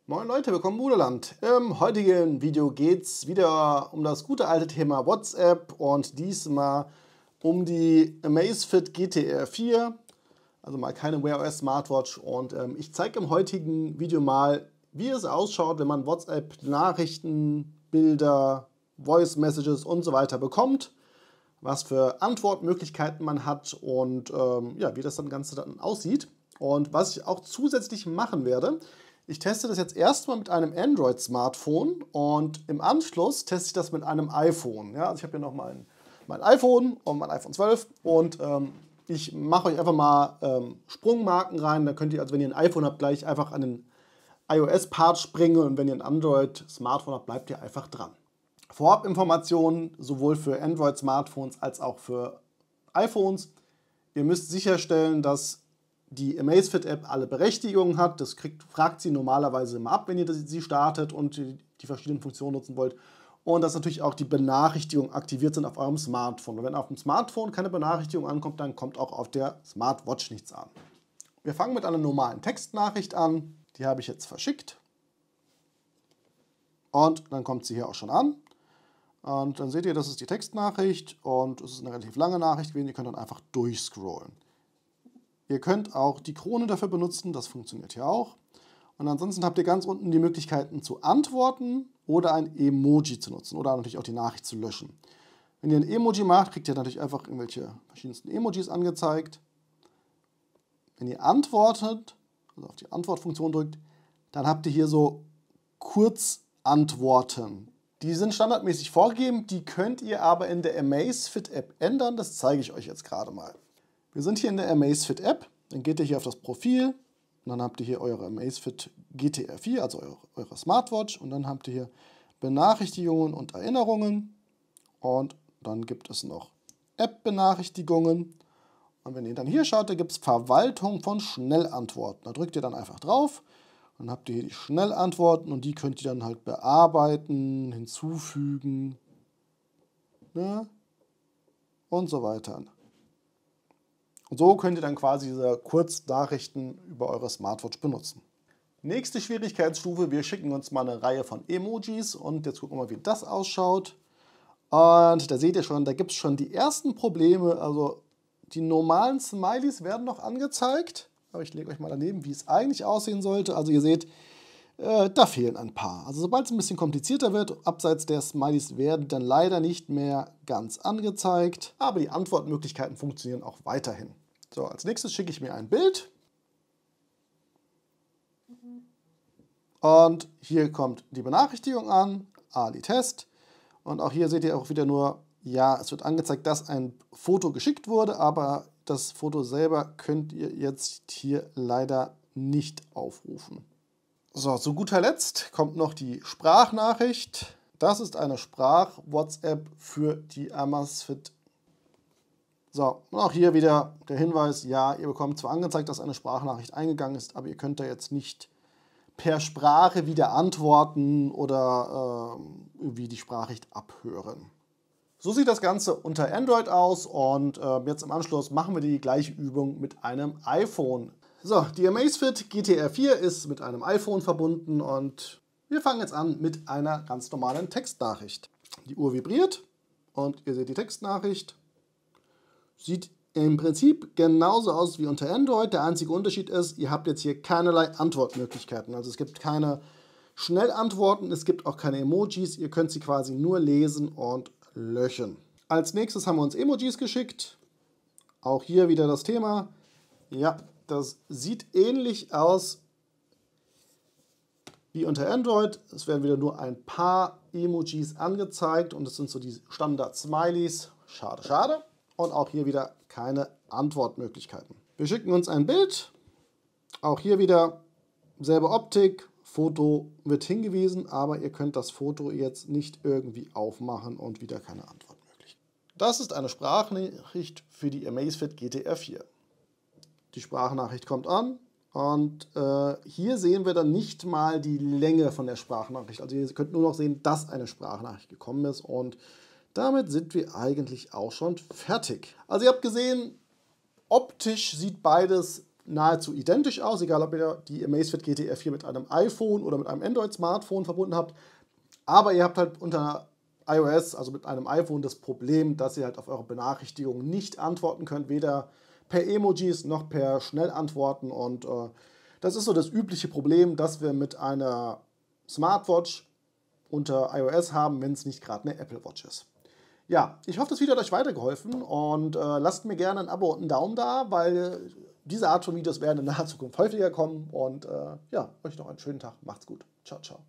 Moin Leute, willkommen im Bruderland. Im heutigen Video geht es wieder um das gute alte Thema WhatsApp und diesmal um die Amazfit GTR 4, also mal keine Wear OS Smartwatch, und ich zeige im heutigen Video mal, wie es ausschaut, wenn man WhatsApp Nachrichten, Bilder, Voice Messages und so weiter bekommt, was für Antwortmöglichkeiten man hat und ja, wie das Ganze dann aussieht. Und was ich auch zusätzlich machen werde: Ich teste das jetzt erstmal mit einem Android-Smartphone und im Anschluss teste ich das mit einem iPhone. Ja, also ich habe hier noch mein iPhone und mein iPhone 12 und ich mache euch einfach mal Sprungmarken rein. Da könnt ihr, also wenn ihr ein iPhone habt, gleich einfach an den iOS-Part springen, und wenn ihr ein Android-Smartphone habt, bleibt ihr einfach dran. Vorab-Informationen sowohl für Android-Smartphones als auch für iPhones. Ihr müsst sicherstellen, dass die Amazfit-App alle Berechtigungen hat. Das fragt sie normalerweise immer ab, wenn ihr sie startet und die verschiedenen Funktionen nutzen wollt. Und dass natürlich auch die Benachrichtigungen aktiviert sind auf eurem Smartphone. Und wenn auf dem Smartphone keine Benachrichtigung ankommt, dann kommt auch auf der Smartwatch nichts an. Wir fangen mit einer normalen Textnachricht an. Die habe ich jetzt verschickt. Und dann kommt sie hier auch schon an. Und dann seht ihr, das ist die Textnachricht und es ist eine relativ lange Nachricht gewesen. Ihr könnt dann einfach durchscrollen. Ihr könnt auch die Krone dafür benutzen, das funktioniert hier auch. Und ansonsten habt ihr ganz unten die Möglichkeiten zu antworten oder ein Emoji zu nutzen oder natürlich auch die Nachricht zu löschen. Wenn ihr ein Emoji macht, kriegt ihr natürlich einfach irgendwelche verschiedensten Emojis angezeigt. Wenn ihr antwortet, also auf die Antwortfunktion drückt, dann habt ihr hier so Kurzantworten. Die sind standardmäßig vorgegeben, die könnt ihr aber in der Amazfit-App ändern. Das zeige ich euch jetzt gerade mal. Wir sind hier in der Amazfit-App, dann geht ihr hier auf das Profil und dann habt ihr hier eure Amazfit GTR 4, also eure Smartwatch, und dann habt ihr hier Benachrichtigungen und Erinnerungen und dann gibt es noch App-Benachrichtigungen, und wenn ihr dann hier schaut, da gibt es Verwaltung von Schnellantworten. Da drückt ihr dann einfach drauf und dann habt ihr hier die Schnellantworten und die könnt ihr dann halt bearbeiten, hinzufügen, ne, und so weiter. Und so könnt ihr dann quasi diese Kurznachrichten über eure Smartwatch benutzen. Nächste Schwierigkeitsstufe: Wir schicken uns mal eine Reihe von Emojis und jetzt gucken wir mal, wie das ausschaut. Und da seht ihr schon, da gibt es schon die ersten Probleme. Also die normalen Smileys werden noch angezeigt, aber ich lege euch mal daneben, wie es eigentlich aussehen sollte. Also ihr seht, da fehlen ein paar. Also sobald es ein bisschen komplizierter wird, abseits der Smileys, werden dann leider nicht mehr ganz angezeigt. Aber die Antwortmöglichkeiten funktionieren auch weiterhin. So, als nächstes schicke ich mir ein Bild. Und hier kommt die Benachrichtigung an, Ali Test. Und auch hier seht ihr auch wieder nur, ja, es wird angezeigt, dass ein Foto geschickt wurde, aber das Foto selber könnt ihr jetzt hier leider nicht aufrufen. So, zu guter Letzt kommt noch die Sprachnachricht. Das ist eine Sprach-WhatsApp für die Amazfit. So, und auch hier wieder der Hinweis: Ja, ihr bekommt zwar angezeigt, dass eine Sprachnachricht eingegangen ist, aber ihr könnt da jetzt nicht per Sprache wieder antworten oder irgendwie die Sprachnachricht abhören. So sieht das Ganze unter Android aus, und jetzt im Anschluss machen wir die gleiche Übung mit einem iPhone. So, die Amazfit GTR 4 ist mit einem iPhone verbunden und wir fangen jetzt an mit einer ganz normalen Textnachricht. Die Uhr vibriert und ihr seht die Textnachricht. Sieht im Prinzip genauso aus wie unter Android. Der einzige Unterschied ist, ihr habt jetzt hier keinerlei Antwortmöglichkeiten. Also es gibt keine Schnellantworten, es gibt auch keine Emojis. Ihr könnt sie quasi nur lesen und löschen. Als nächstes haben wir uns Emojis geschickt. Auch hier wieder das Thema. Ja, das sieht ähnlich aus wie unter Android. Es werden wieder nur ein paar Emojis angezeigt und es sind so die Standard-Smileys. Schade, schade. Und auch hier wieder keine Antwortmöglichkeiten. Wir schicken uns ein Bild. Auch hier wieder selbe Optik. Foto wird hingewiesen, aber ihr könnt das Foto jetzt nicht irgendwie aufmachen und wieder keine Antwortmöglichkeit. Das ist eine Sprachnachricht für die Amazfit GTR 4. Die Sprachnachricht kommt an und hier sehen wir dann nicht mal die Länge von der Sprachnachricht. Also ihr könnt nur noch sehen, dass eine Sprachnachricht gekommen ist, und damit sind wir eigentlich auch schon fertig. Also ihr habt gesehen, optisch sieht beides nahezu identisch aus, egal ob ihr die Amazfit GT R4 mit einem iPhone oder mit einem Android-Smartphone verbunden habt. Aber ihr habt halt unter iOS, also mit einem iPhone, das Problem, dass ihr halt auf eure Benachrichtigungen nicht antworten könnt, weder per Emojis noch per Schnellantworten. Und das ist so das übliche Problem, das wir mit einer Smartwatch unter iOS haben, wenn es nicht gerade eine Apple Watch ist. Ja, ich hoffe, das Video hat euch weitergeholfen und lasst mir gerne ein Abo und einen Daumen da, weil diese Art von Videos werden in naher Zukunft häufiger kommen. Und ja, euch noch einen schönen Tag. Macht's gut. Ciao, ciao.